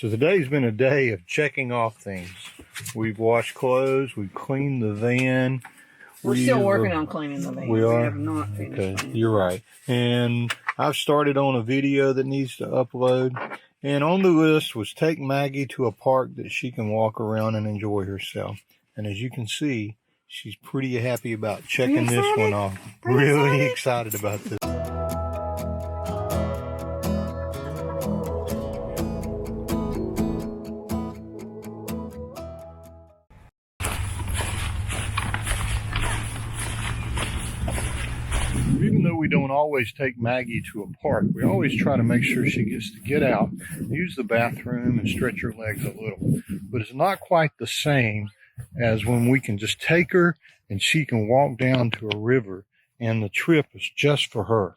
So today's been a day of checking off things. We've washed clothes, we've cleaned the van. We're still working on cleaning the van. We are? We have not finished. Okay, you're right. And I've started on a video that needs to upload. And on the list was take Maggie to a park that she can walk around and enjoy herself. And as you can see, she's pretty happy about checking this one off. Really excited about this. Even though we don't always take Maggie to a park, we always try to make sure she gets to get out, use the bathroom, and stretch her legs a little. But it's not quite the same as when we can just take her and she can walk down to a river and the trip is just for her.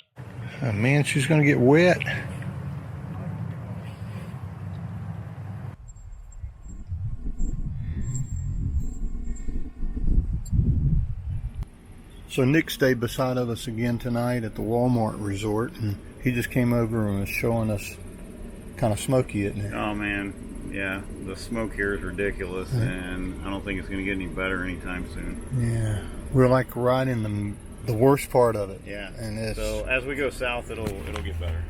Oh, man, she's going to get wet. So Nick stayed beside of us again tonight at the Walmart resort, and he just came over and was showing us kind of smoky, isn't it? Oh man, yeah, the smoke here is ridiculous, and I don't think it's going to get any better anytime soon. Yeah, we're like right in the worst part of it. Yeah, and it's, so as we go south, it'll get better.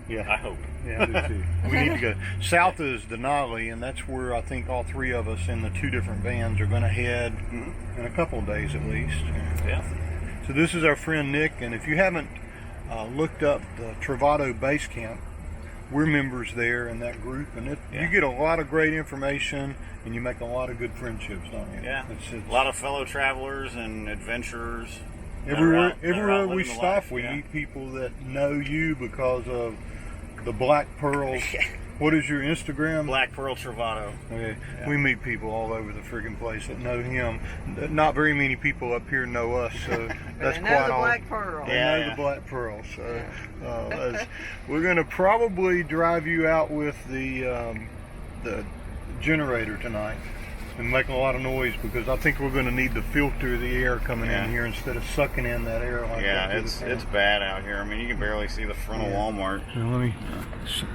Yeah, I hope. Yeah, I do too. We need to go south is Denali, and that's where I think all three of us in the two different vans are going to head in a couple of days at least. Yeah. So this is our friend Nick, and if you haven't looked up the Travado Base Camp, we're members there in that group, and you get a lot of great information, and you make a lot of good friendships, don't you? Yeah. It's a lot of fellow travelers and adventurers. Everywhere we stop, we meet people that know you because of the Black Pearl. What is your Instagram? Black Pearl Travado. Okay. Yeah. We meet people all over the friggin' place that know him. Not very many people up here know us, so that's quite all. Black Pearl. They know the Black Pearl. So we're going to probably drive you out with the generator tonight and make a lot of noise because I think we're going to need to filter the air coming in here instead of sucking in that air like that. Yeah, it's bad out here. I mean, you can barely see the front of Walmart. So let me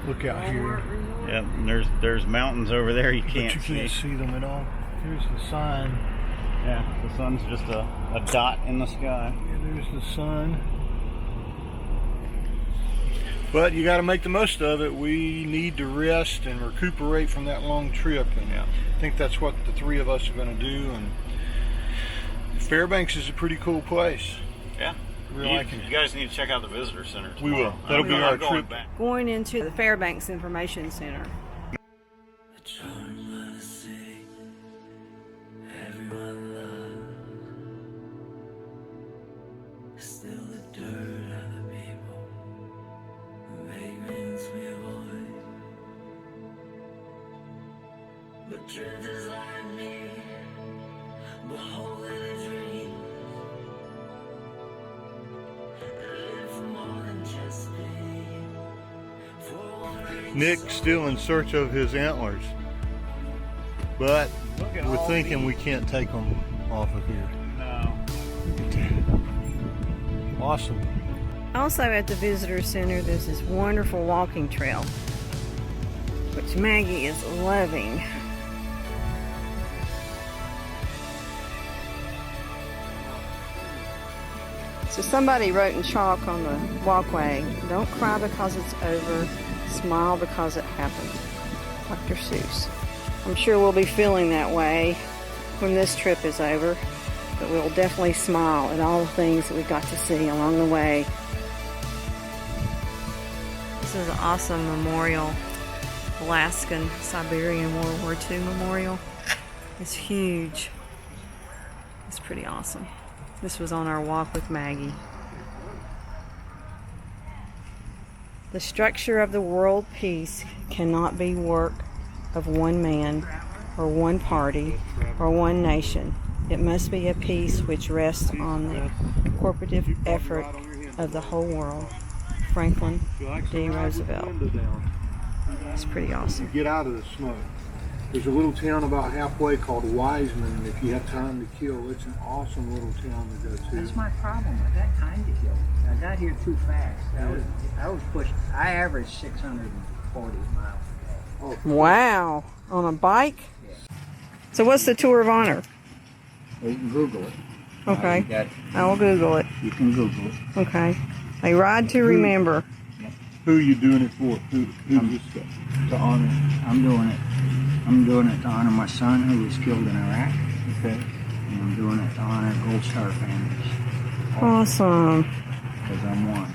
look out here. Yeah, and there's mountains over there you can't see them at all. Here's the sign. Yeah, the sun's just a dot in the sky. Yeah, there's the sun. But you got to make the most of it. We need to rest and recuperate from that long trip, and I think that's what the three of us are going to do. And Fairbanks is a pretty cool place. Yeah, you guys need to check out the visitor center tomorrow. We will. That'll be our trip. Going into the Fairbanks Information Center. But drifters like me, beholding a dream, live for more than just me. Nick's still in search of his antlers, but we're thinking we can't take them off of here. No. Awesome. Also at the visitor center, there's this wonderful walking trail, which Maggie is loving. So somebody wrote in chalk on the walkway, "Don't cry because it's over, smile because it happened." Dr. Seuss. I'm sure we'll be feeling that way when this trip is over, but we'll definitely smile at all the things that we got to see along the way. This is an awesome memorial, Alaskan Siberian World War II memorial. It's huge. It's pretty awesome. This was on our walk with Maggie. The structure of the world peace cannot be work of one man or one party or one nation. It must be a peace which rests on the cooperative effort of the whole world. Franklin D. Roosevelt. It's pretty awesome. Get out of the smoke. There's a little town about halfway called Wiseman, and if you have time to kill, it's an awesome little town to go to. That's my problem. I got time to kill. I got here too fast. I was pushed. I averaged 640 miles a day. Wow. On a bike? So what's the tour of honor? Well, you can Google it. Okay. You got- I will Google it. You can Google it. Okay. A ride to remember. Who are you doing it for? Who's this guy? To honor? I'm doing it. I'm doing it to honor my son who was killed in Iraq. Okay. And I'm doing it to honor Gold Star families. Awesome. Because I'm one.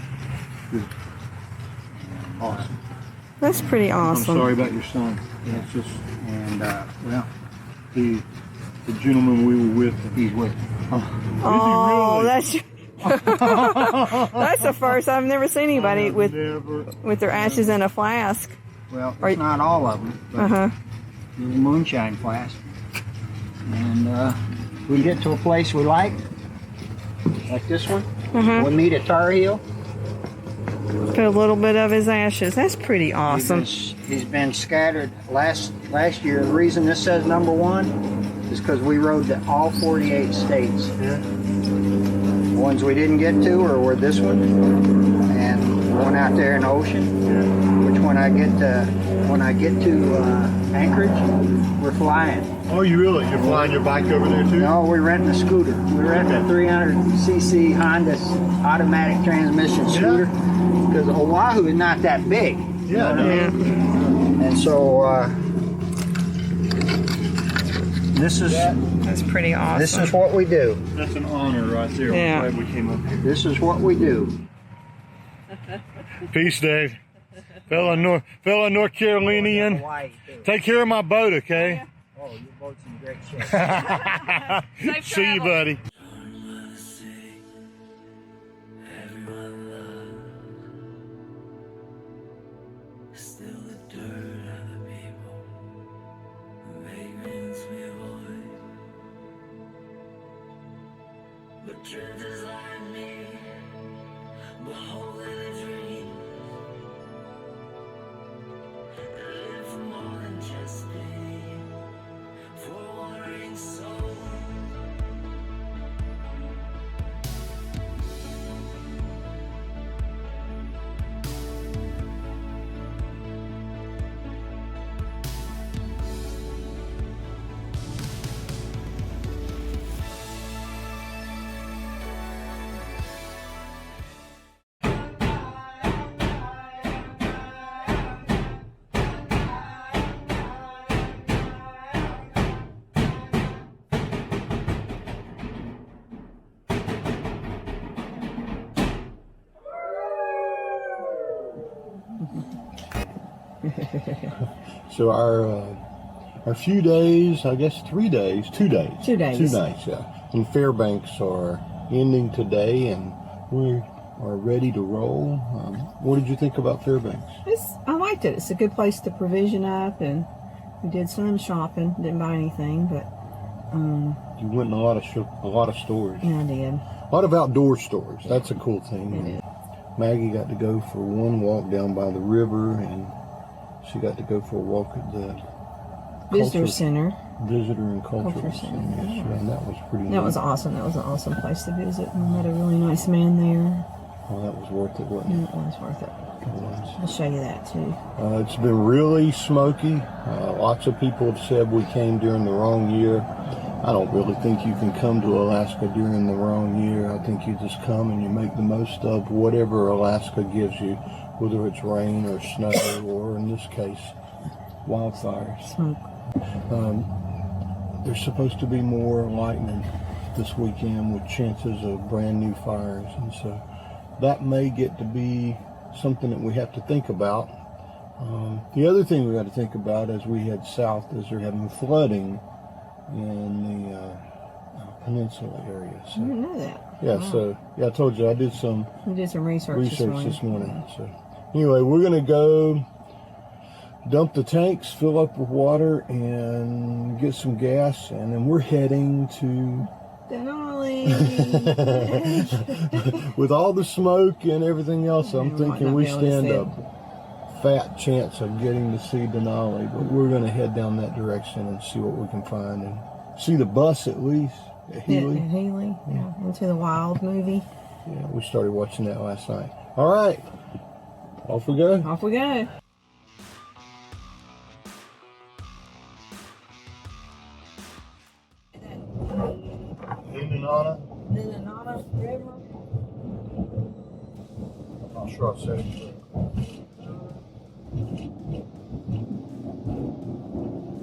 Awesome. That's pretty awesome. I'm sorry about your son. It's just And, well, the gentleman we were with. he's with me. Oh, that's that's the first. I've never seen anybody with their ashes in a flask. Well, Are it's you- not all of them, but Uh-huh. little moonshine flask. And we get to a place we like this one. Uh-huh. We meet at Tarheel. Put a little bit of his ashes. That's pretty awesome. He's been scattered last year. The reason this says number 1 is because we rode to all 48 states. Yeah. The ones we didn't get to were this one and one out there in the ocean. Yeah. Which when I get to Anchorage, we're flying. Oh, you really? You're flying your bike over there too? No, we're renting a scooter. We're renting a 300cc Honda automatic transmission scooter because Oahu is not that big. Yeah. No. Yeah. And so this is That's pretty awesome. this is what we do. That's an honor right there. Yeah. I'm glad we came up here. This is what we do. Peace, Dave. Fellow North Carolinian. Hawaii, too. Take care of my boat, okay? Oh, your boat's in great shape. See you, buddy. Everyone loves still the dirt of the people, the vagrants we avoid. But truth is like me, beholding a dream. Live for more than just me, for a wandering soul. So our few days, I guess 3 days, 2 days. 2 days. 2 nights, yeah. In Fairbanks are ending today, and we are ready to roll. What did you think about Fairbanks? I liked it. It's a good place to provision up, and we did some shopping. Didn't buy anything, but You went in a lot of stores. yeah, I did. A lot of outdoor stores. That's a cool thing. Maggie got to go for one walk down by the river, and she got to go for a walk at the Visitor Center. Visitor and Cultural Cultural Center. Center, Yes, yeah. and that was pretty neat. That was awesome. That was an awesome place to visit. We met a really nice man there. Well, that was worth it, wasn't And it? it was worth it. It was. I'll show you that too. It's been really smoky. Lots of people have said we came during the wrong year. I don't really think you can come to Alaska during the wrong year. I think you just come and you make the most of whatever Alaska gives you, whether it's rain or snow or, in this case, wildfires. Smoke. There's supposed to be more lightning this weekend with chances of brand new fires, and so that may get to be something that we have to think about. The other thing we got to think about as we head south is they're having flooding in the peninsula area. I So didn't know that. yeah, Wow. so yeah, I told you I did some We did some research this morning. So anyway, we're gonna go dump the tanks, fill up with water, and get some gas, and then we're heading to. Denali. With all the smoke and everything else, I'm We might thinking not we be able to stand see a fat chance of getting to see Denali, but we're going to head down that direction and see what we can find and see the bus at least at Healy. Yeah, Healy. Yeah. Into the Wild movie. Yeah, we started watching that last night. All right, off we go. Off we go. Minnesota. Minnesota River. I'm not sure I said it.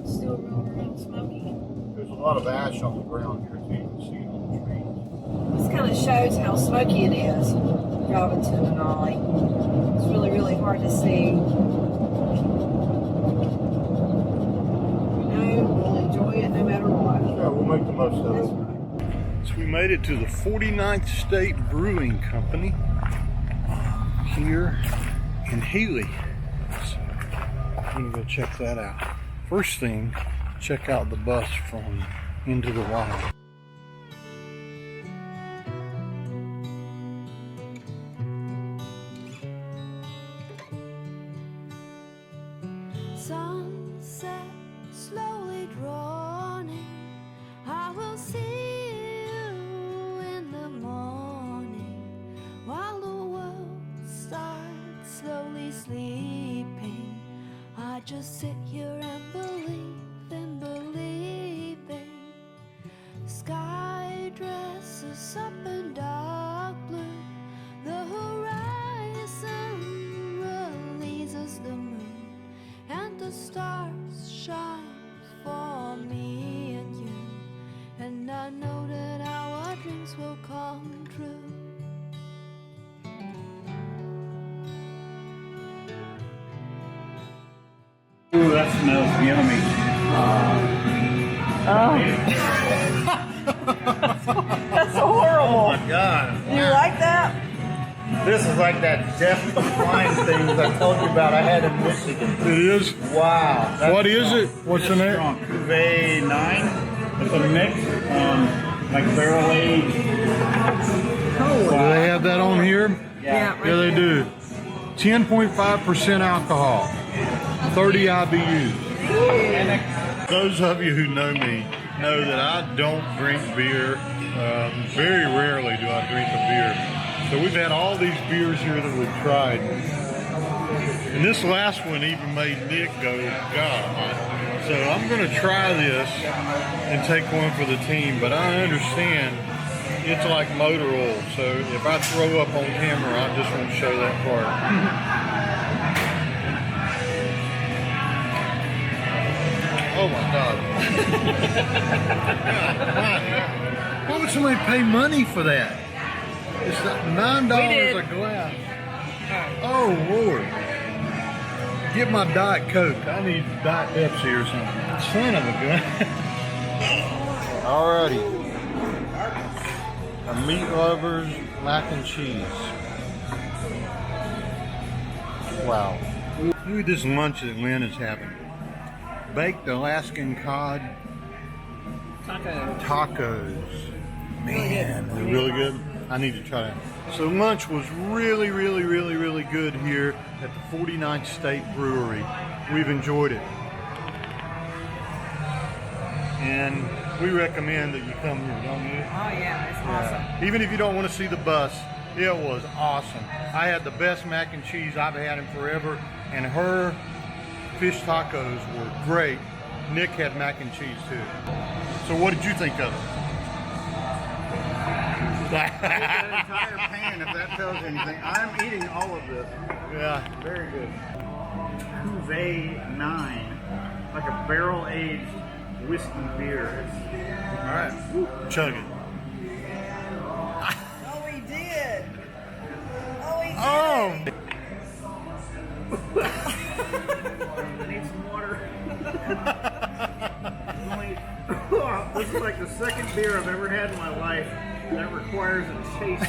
Still real smoky. There's a lot of ash on the ground here, so you can see it on the trees. This kind of shows how smoky it is, driving to Denali. It's really, really hard to see. We'll enjoy it no matter what. Yeah, we'll make the most of it. So we made it to the 49th State Brewing Company here in Healy. So I'm gonna go check that out. First thing, check out the bus from Into the Wild. Sunset slowly dawning. I will see you in the morning while the world starts slowly sleeping. I just sit here and believe in believing. Sky dresses up in dark blue. The horizon releases the moon, and the stars shine for me and you. And I know that our dreams will come true. Ooh, that smells yummy. That's horrible. Oh my God. You like that? This is like that deaf wine thing that I told you about I had in Michigan. It is? Wow. That's What is strong. it? What's the It's name? strong. Cuvée 9. It's a mix, like barrel aged. Do they have that on here? Yeah, Yeah, they do. 10.5% alcohol, 30 IBUs. Those of you who know me know that I don't drink beer. Very rarely do I drink a beer. So we've had all these beers here that we've tried. And this last one even made Nick go, God. So I'm going to try this and take one for the team. But I understand it's like motor oil. So if I throw up on camera, I just won't show that part. Oh my God. God. Why would somebody pay money for that? It's $9 a glass. Oh Lord. Get my Diet Coke. I need Diet Pepsi or something. Son of a gun. Alrighty. A meat lovers mac and cheese. Wow. Look at this lunch that Lynn is having. Baked Alaskan cod tacos. Man, they're really good. I need to try it. So lunch was really, really, really, really good here at the 49th State Brewery. We've enjoyed it. And we recommend that you come here, don't you? Oh yeah, it's awesome. Even if you don't want to see the bus, it was awesome. I had the best mac and cheese I've had in forever, and her fish tacos were great. Nick had mac and cheese too. So what did you think of it? That entire pan, if that tells you anything. I'm eating all of this. Yeah. Very good. Cuvée 9. Like a barrel aged whiskey beer. All right. Chug it. Oh, we did. Oh, we did. Oh! I need some water. This is like the second beer I've ever had in my life that requires a chaser.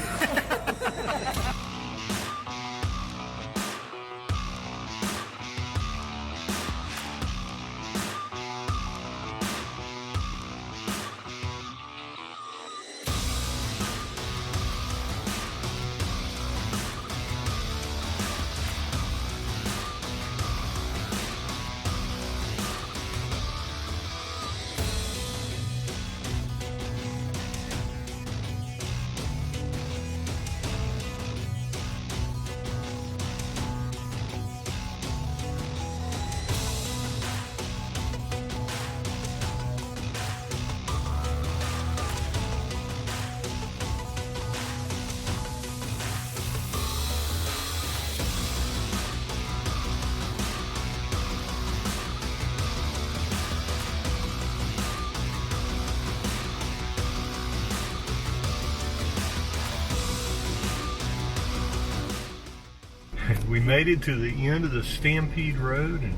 We made it to the end of the Stampede Road, and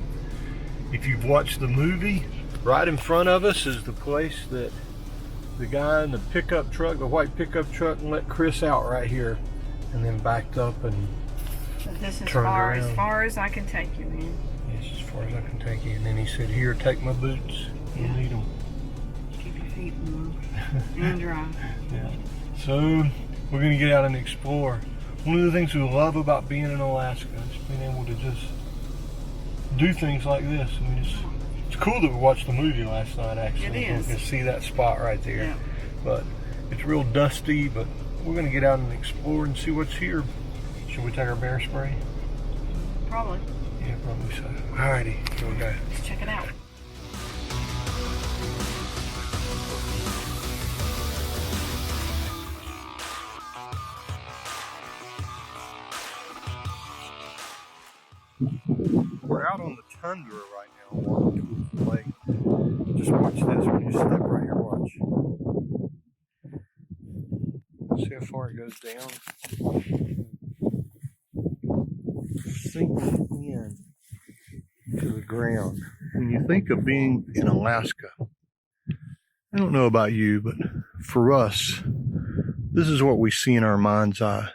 if you've watched the movie, right in front of us is the place that the guy in the pickup truck, the white pickup truck, let Chris out right here, and then backed up and This is turned around. as far as I can take you, man. Yes, as far as I can take you. And then he said, "Here, take my boots. You need them." Keep your feet warm and dry. Yeah. So we're gonna get out and explore. One of the things we love about being in Alaska is being able to just do things like this. I mean, it's cool that we watched the movie last night. Actually, It is. You can see that spot right there. Yeah. But it's real dusty. But we're gonna get out and explore and see what's here. Should we take our bear spray? Probably. Yeah, probably so. Alrighty, here we go. Let's check it out. We're out on the tundra right now, walking to the lake. Just watch this when you step right here. Watch. See how far it goes down. Sinking in to the ground. When you think of being in Alaska, I don't know about you, but for us, this is what we see in our mind's eye.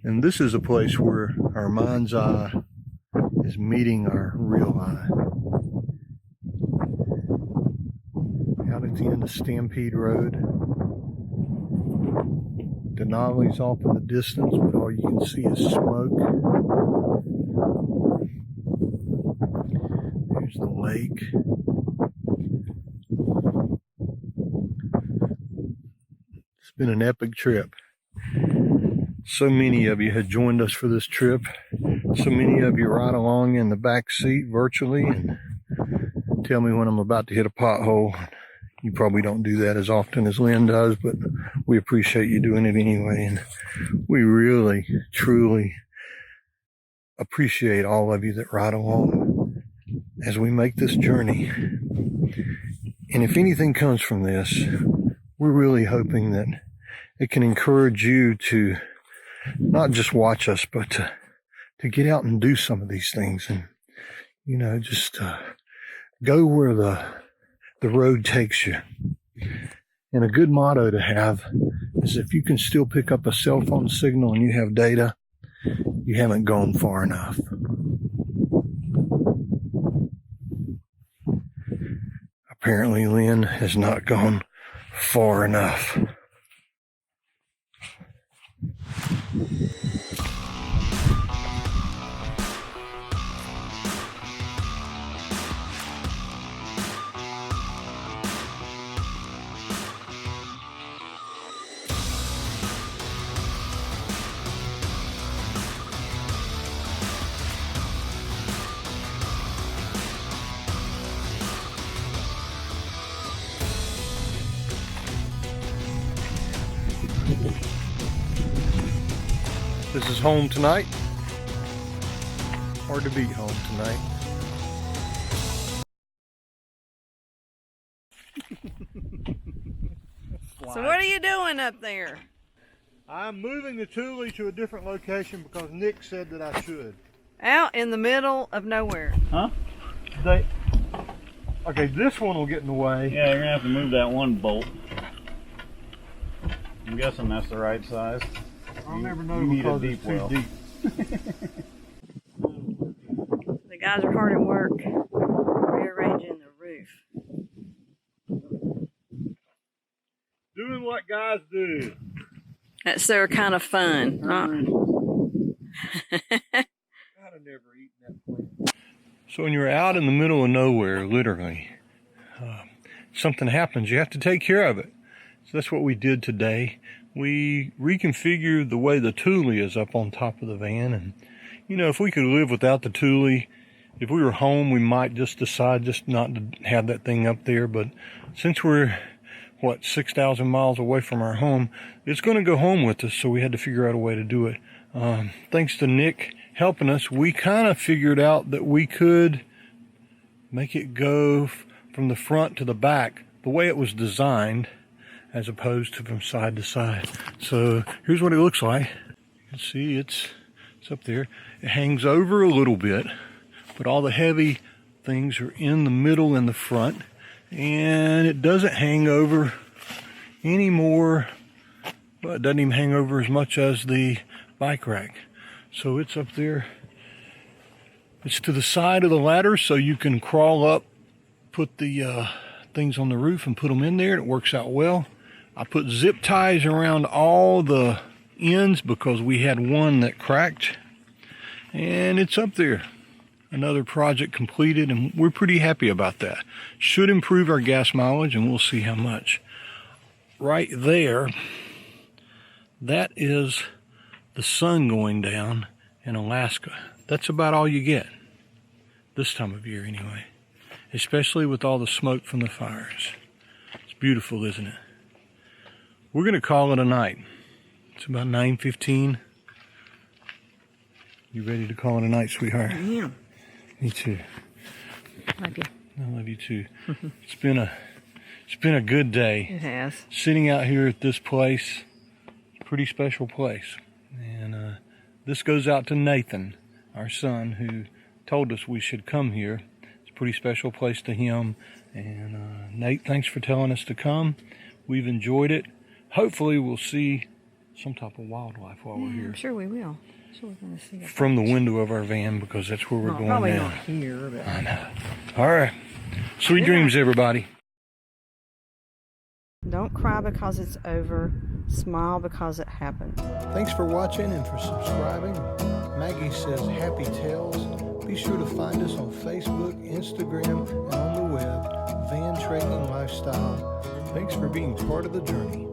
And this is a place where our mind's eye is meeting our real eye. Out at the end of Stampede Road. Denali's off in the distance, but all you can see is smoke. There's the lake. It's been an epic trip. So many of you had joined us for this trip. So many of you ride along in the back seat virtually and tell me when I'm about to hit a pothole. You probably don't do that as often as Lynn does, but we appreciate you doing it anyway. And we really, truly appreciate all of you that ride along as we make this journey. And if anything comes from this, we're really hoping that it can encourage you to not just watch us, but to get out and do some of these things and, you know, just go where the road takes you. And a good motto to have is if you can still pick up a cell phone signal and you have data, you haven't gone far enough. Apparently Lynn has not gone far enough. This is home tonight. Hard to beat home tonight. So what are you doing up there? I'm moving the Thule to a different location because Nick said that I should. Out in the middle of nowhere. Huh? Okay, this one will get in the way. Yeah, you're gonna have to move that one bolt. I'm guessing that's the right size. I'll never know you need a because deep it's too well. deep. The guys are hard at work rearranging the roof. Doing what guys do. That's their kind of fun. Huh? Never eaten that plant. So when you're out in the middle of nowhere, literally, something happens, you have to take care of it. So that's what we did today. We reconfigured the way the Thule is up on top of the van. And, you know, if we could live without the Thule, if we were home, we might just decide just not to have that thing up there. But since we're, 6,000 miles away from our home, it's going to go home with us. So we had to figure out a way to do it. Thanks to Nick helping us, we kind of figured out that we could make it go from the front to the back the way it was designed, as opposed to from side to side. So here's what it looks like. See, it's up there. It hangs over a little bit, but all the heavy things are in the middle and the front, and it doesn't hang over anymore. Well, it doesn't even hang over as much as the bike rack. So it's up there. It's to the side of the ladder, so you can crawl up, put the things on the roof and put them in there. It works out well. I put zip ties around all the ends because we had one that cracked, and it's up there. Another project completed, and we're pretty happy about that. Should improve our gas mileage, and we'll see how much. Right there, that is the sun going down in Alaska. That's about all you get this time of year anyway, especially with all the smoke from the fires. It's beautiful, isn't it? We're going to call it a night. It's about 9:15. You ready to call it a night, sweetheart? I am. Me too. Love you. I love you too. It's been a good day. It has. Sitting out here at this place, pretty special place. And this goes out to Nathan, our son, who told us we should come here. It's a pretty special place to him. And Nate, thanks for telling us to come. We've enjoyed it. Hopefully we'll see some type of wildlife while we're here. I'm sure we will. Sure we're going to see it. From the window of our van, because that's where we're going probably now. not here, but I know. All right. Sweet dreams, everybody. don't cry because it's over. Smile because it happened. Thanks for watching and for subscribing. Maggie says happy tales. Be sure to find us on Facebook, Instagram, and on the web, Van Trekking Lifestyle. Thanks for being part of the journey.